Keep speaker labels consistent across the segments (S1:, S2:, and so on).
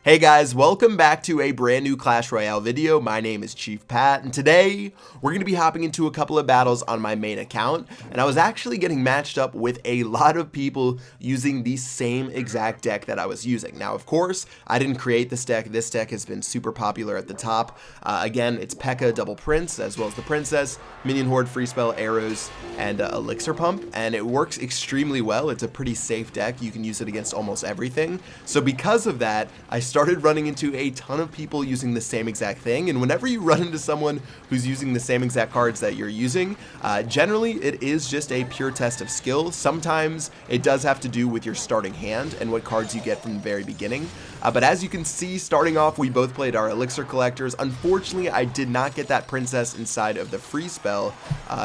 S1: Hey guys, welcome back to a brand new Clash Royale video. My name is Chief Pat, and today we're going to be hopping into a couple of battles on my main account, and I was actually getting matched up with a lot of people using the same exact deck that I was using. Now, of course, I didn't create this deck. This deck has been super popular at the top. Again, it's PEKKA double Prince, as well as the Princess, Minion Horde, Free Spell, Arrows, and Elixir Pump, and it works extremely well. It's a pretty safe deck. You can use it against almost everything. So because of that, I started running into a ton of people using the same exact thing, and whenever you run into someone who's using the same exact cards that you're using, generally it is just a pure test of skill. Sometimes it does have to do with your starting hand and what cards you get from the very beginning, but as you can see, starting off, we both played our Elixir Collectors. Unfortunately, I did not get that Princess inside of the Free Spell,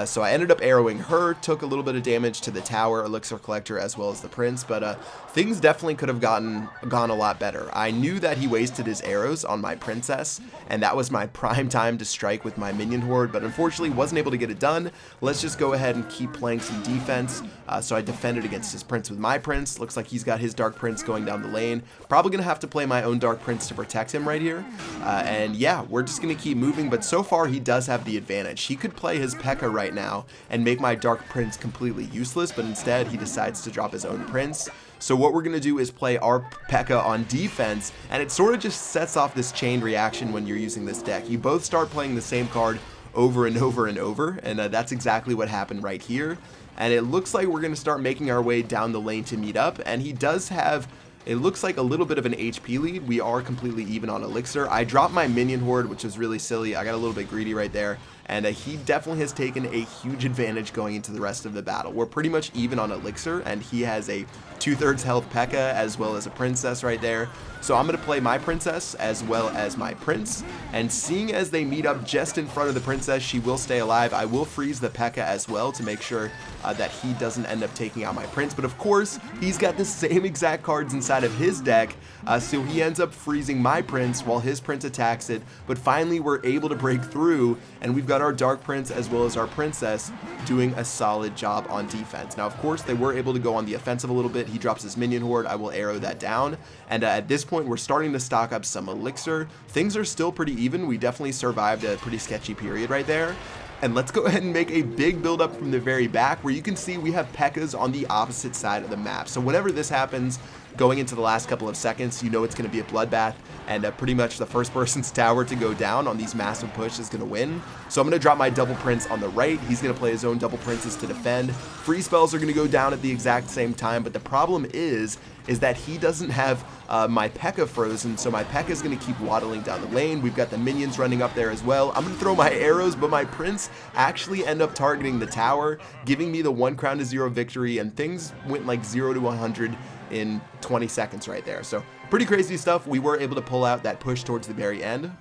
S1: so I ended up arrowing her, took a little bit of damage to the Tower, Elixir Collector, as well as the Prince, but things definitely could have gone a lot better. I knew that he wasted his arrows on my Princess, and that was my prime time to strike with my Minion Horde, but unfortunately wasn't able to get it done. Let's just go ahead and keep playing some defense. So I defended against his Prince with my Prince. Looks like he's got his Dark Prince going down the lane. Probably gonna have to play my own Dark Prince to protect him right here. And yeah, we're just gonna keep moving, but so far he does have the advantage. He could play his PEKKA right now and make my Dark Prince completely useless, but instead he decides to drop his own Prince. So what we're going to do is play our PEKKA on defense, and it sort of just sets off this chain reaction when you're using this deck. You both start playing the same card over and over and over, and that's exactly what happened right here. And it looks like we're going to start making our way down the lane to meet up, and he does have, it looks like, a little bit of an HP lead. We are completely even on Elixir. I dropped my Minion Horde, which was really silly. I got a little bit greedy right there. And he definitely has taken a huge advantage going into the rest of the battle. We're pretty much even on Elixir, and he has a 2/3 health PEKKA as well as a Princess right there. So I'm going to play my Princess as well as my Prince, and seeing as they meet up just in front of the Princess, she will stay alive. I will freeze the PEKKA as well to make sure that he doesn't end up taking out my Prince, but of course he's got the same exact cards inside of his deck, so he ends up freezing my Prince while his Prince attacks it. But finally we're able to break through, and we've got our Dark Prince as well as our Princess doing a solid job on defense. Now of course they were able to go on the offensive a little bit. He drops his Minion Horde, I will arrow that down, and at this point we're starting to stock up some Elixir. Things are still pretty even. We definitely survived a pretty sketchy period right there. And let's go ahead and make a big build up from the very back, where you can see we have P.E.K.K.As on the opposite side of the map. So whenever this happens, going into the last couple of seconds, you know it's going to be a bloodbath, and pretty much the first person's tower to go down on these massive push is going to win. So I'm going to drop my double Prince on the right. He's going to play his own double Princes to defend. Free spells are going to go down at the exact same time, but the problem is that he doesn't have my P.E.K.K.A frozen, so my P.E.K.K.A is going to keep waddling down the lane. We've got the minions running up there as well. I'm going to throw my arrows, but my Prince actually end up targeting the tower, giving me the 1 crown to 0 victory, and things went like 0 to 100 in 20 seconds right there. So pretty crazy stuff. We were able to pull out that push towards the very end.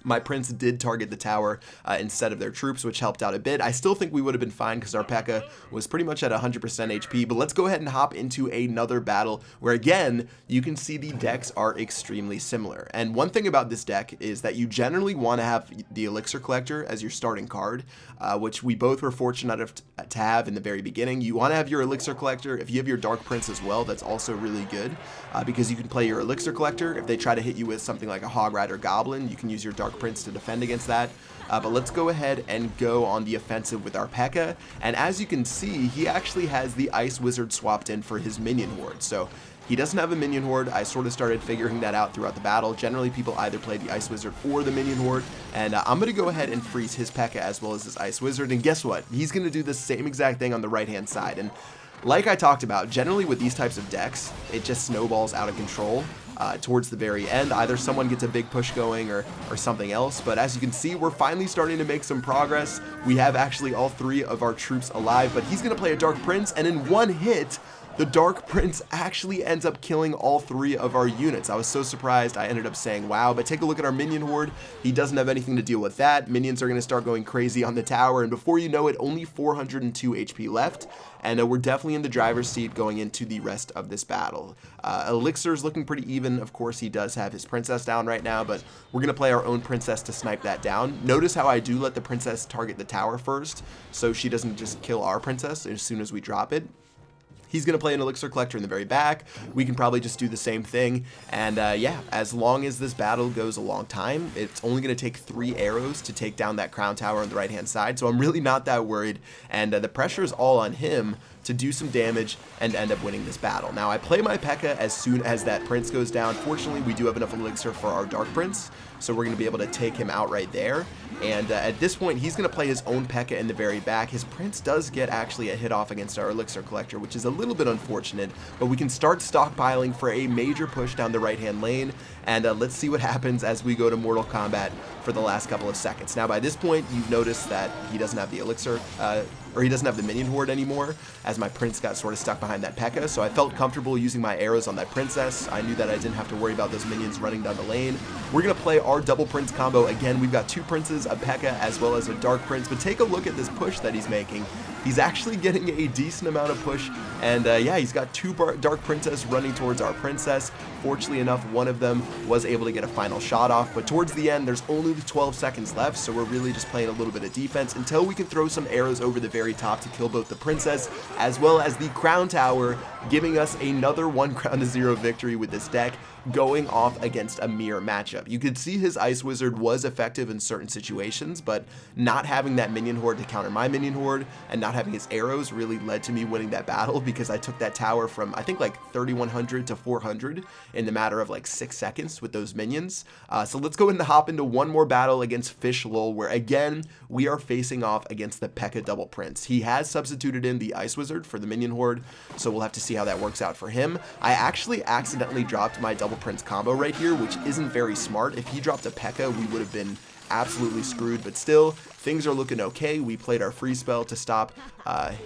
S1: My Prince did target the tower instead of their troops, which helped out a bit. I still think we would have been fine because our P.E.K.K.A was pretty much at 100% HP, but let's go ahead and hop into another battle where, again, you can see the decks are extremely similar. And one thing about this deck is that you generally want to have the Elixir Collector as your starting card, which we both were fortunate enough to have in the very beginning. You want to have your Elixir Collector. If you have your Dark Prince as well, that's also really good because you can play your Elixir Collector. If they try to hit you with something like a Hog Rider Goblin, you can use your Dark Prince to defend against that. But let's go ahead and go on the offensive with our P.E.K.K.A. And as you can see, he actually has the Ice Wizard swapped in for his Minion Horde. So he doesn't have a Minion Horde. I sort of started figuring that out throughout the battle. Generally, people either play the Ice Wizard or the Minion Horde. And I'm going to go ahead and freeze his P.E.K.K.A as well as his Ice Wizard. And guess what? He's going to do the same exact thing on the right-hand side. And like I talked about, generally with these types of decks, it just snowballs out of control towards the very end. Either someone gets a big push going or something else. But as you can see, we're finally starting to make some progress. We have actually all 3 of our troops alive, but he's going to play a Dark Prince, and in one hit, the Dark Prince actually ends up killing all 3 of our units. I was so surprised. I ended up saying, wow, but take a look at our Minion Horde. He doesn't have anything to deal with that. Minions are going to start going crazy on the tower, and before you know it, only 402 HP left, and we're definitely in the driver's seat going into the rest of this battle. Elixir's looking pretty even. Of course, he does have his Princess down right now, but we're going to play our own Princess to snipe that down. Notice how I do let the Princess target the tower first, so she doesn't just kill our Princess as soon as we drop it. He's going to play an Elixir Collector in the very back. We can probably just do the same thing. And yeah, as long as this battle goes a long time, it's only going to take 3 arrows to take down that crown tower on the right-hand side. So I'm really not that worried. And the pressure is all on him to do some damage and end up winning this battle. Now, I play my P.E.K.K.A as soon as that Prince goes down. Fortunately, we do have enough Elixir for our Dark Prince, so we're going to be able to take him out right there. And at this point, he's going to play his own P.E.K.K.A in the very back. His Prince does get actually a hit off against our Elixir Collector, which is a little bit unfortunate, but we can start stockpiling for a major push down the right-hand lane. And let's see what happens as we go to Mortal Kombat for the last couple of seconds. Now, by this point, you've noticed that he doesn't have the Elixir, or he doesn't have the minion horde anymore, as my Prince got sort of stuck behind that P.E.K.K.A, so I felt comfortable using my arrows on that Princess. I knew that I didn't have to worry about those minions running down the lane. We're going to play our double Prince combo. Again, we've got 2 Princes, a P.E.K.K.A, as well as a Dark Prince, but take a look at this push that he's making. He's actually getting a decent amount of push, and yeah, he's got 2 Dark Princess running towards our Princess. Fortunately enough, one of them was able to get a final shot off, but towards the end, there's only 12 seconds left, so we're really just playing a little bit of defense until we can throw some arrows over the very top to kill both the Princess as well as the Crown Tower, giving us another 1 crown to 0 victory with this deck, going off against a mirror matchup. You could see his Ice Wizard was effective in certain situations, but not having that minion horde to counter my minion horde and not having his arrows really led to me winning that battle, because I took that tower from I think like 3100 to 400 in the matter of like 6 seconds with those minions. So let's go ahead and hop into one more battle against Fish Lol, where again we are facing off against the P.E.K.K.A double Prince. He has substituted in the Ice Wizard for the minion horde, so we'll have to see how that works out for him. I actually accidentally dropped my double Prince combo right here, which isn't very smart. If he dropped a P.E.K.K.A, we would have been absolutely screwed, but still, things are looking okay. We played our free spell to stop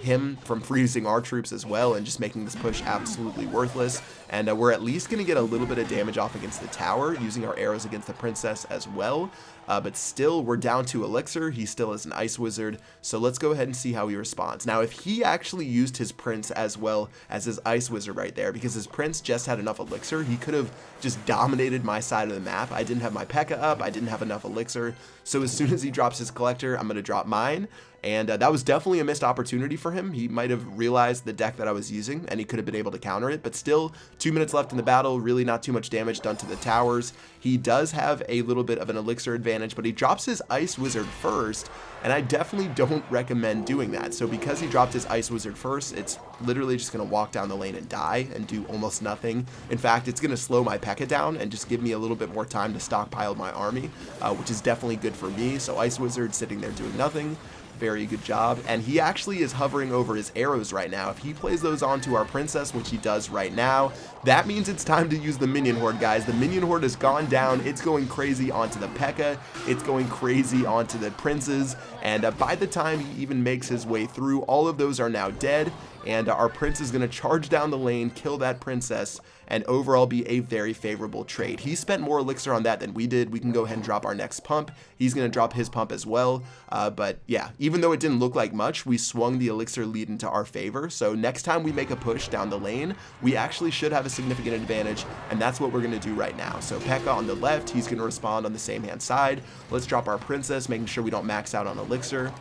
S1: him from freezing our troops as well and just making this push absolutely worthless. And we're at least going to get a little bit of damage off against the tower using our arrows against the Princess as well. But still, we're down to Elixir. He still is an Ice Wizard, so let's go ahead and see how he responds. Now, if he actually used his Prince as well as his Ice Wizard right there, because his Prince just had enough Elixir, he could have just dominated my side of the map. I didn't have my P.E.K.K.A up, I didn't have enough Elixir, so as soon as he drops his Collector, I'm going to drop mine. And that was definitely a missed opportunity for him. He might have realized the deck that I was using, and he could have been able to counter it. But still, 2 minutes left in the battle, really not too much damage done to the towers. He does have a little bit of an Elixir advantage, but he drops his Ice Wizard first, and I definitely don't recommend doing that. So because he dropped his Ice Wizard first, it's literally just going to walk down the lane and die and do almost nothing. In fact, it's going to slow my P.E.K.K.A down and just give me a little bit more time to stockpile my army, which is definitely good for me. So Ice Wizard sitting there doing nothing. Very good job. And he actually is hovering over his arrows right now. If he plays those onto our Princess, which he does right now, that means it's time to use the minion horde, guys. The minion horde has gone down. It's going crazy onto the P.E.K.K.A. It's going crazy onto the Princes. And by the time he even makes his way through, all of those are now dead. And our Prince is going to charge down the lane, kill that Princess, and overall be a very favorable trade. He spent more Elixir on that than we did. We can go ahead and drop our next pump. He's going to drop his pump as well. But yeah, even though it didn't look like much, we swung the Elixir lead into our favor. So next time we make a push down the lane, we actually should have a significant advantage, and that's what we're going to do right now. So P.E.K.K.A on the left, he's going to respond on the same hand side. Let's drop our Princess, making sure we don't max out on Elixir.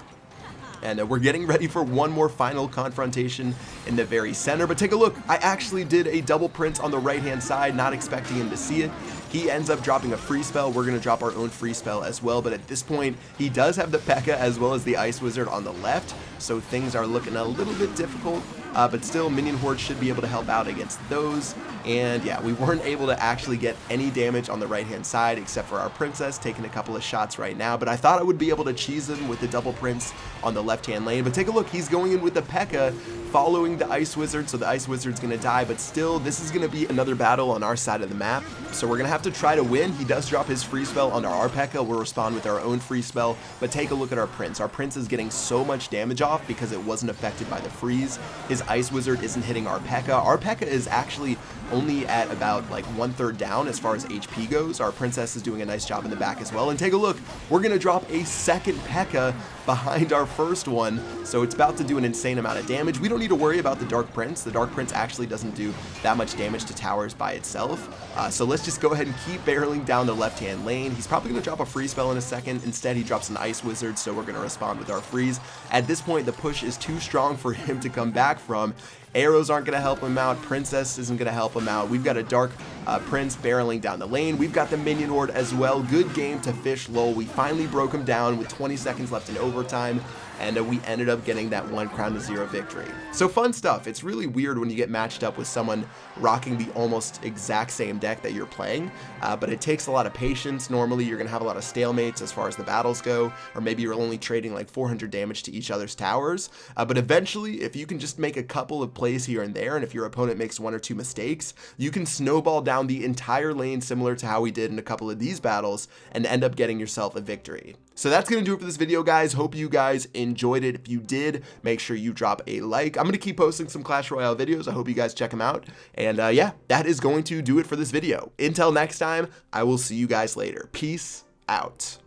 S1: And we're getting ready for one more final confrontation in the very center. But take a look. I actually did a double Prince on the right-hand side, not expecting him to see it. He ends up dropping a free spell. We're going to drop our own free spell as well. But at this point, he does have the P.E.K.K.A as well as the Ice Wizard on the left. So things are looking a little bit difficult. But still, Minion Horde should be able to help out against those. And yeah, we weren't able to actually get any damage on the right-hand side except for our Princess taking a couple of shots right now. But I thought I would be able to cheese him with the double Prince on the left-hand lane. But take a look, he's going in with the P.E.K.K.A following the Ice Wizard, so the Ice Wizard's going to die. But still, this is going to be another battle on our side of the map. So we're going to have to try to win. He does drop his free spell onto our P.E.K.K.A. We'll respond with our own free spell. But take a look at our Prince. Our Prince is getting so much damage off because it wasn't affected by the freeze. His Ice Wizard isn't hitting our P.E.K.K.A. Our P.E.K.K.A is actually only at about like 1/3 down as far as HP goes. Our Princess is doing a nice job in the back as well. And take a look, we're going to drop a second P.E.K.K.A behind our first one. So it's about to do an insane amount of damage. We don't need to worry about the Dark Prince. The Dark Prince actually doesn't do that much damage to towers by itself. So let's just go ahead and keep barreling down the left-hand lane. He's probably going to drop a free spell in a second. Instead, he drops an Ice Wizard, so we're going to respond with our freeze. At this point, the push is too strong for him to come back from. Arrows aren't going to help him out. Princess isn't going to help him out. We've got a Dark Prince barreling down the lane. We've got the minion ward as well. Good game to Fish lol. We finally broke him down with 20 seconds left in overtime, and we ended up getting that 1 crown to 0 victory. So fun stuff. It's really weird when you get matched up with someone rocking the almost exact same deck that you're playing, but it takes a lot of patience. Normally you're going to have a lot of stalemates as far as the battles go, or maybe you're only trading like 400 damage to each other's towers, but eventually if you can just make a couple of plays here and there, and if your opponent makes 1 or 2 mistakes, you can snowball down the entire lane similar to how we did in a couple of these battles and end up getting yourself a victory. So that's going to do it for this video, guys. Hope you guys enjoyed it. If you did, make sure you drop a like. I'm going to keep posting some Clash Royale videos. I hope you guys check them out. And yeah, that is going to do it for this video. Until next time, I will see you guys later. Peace out.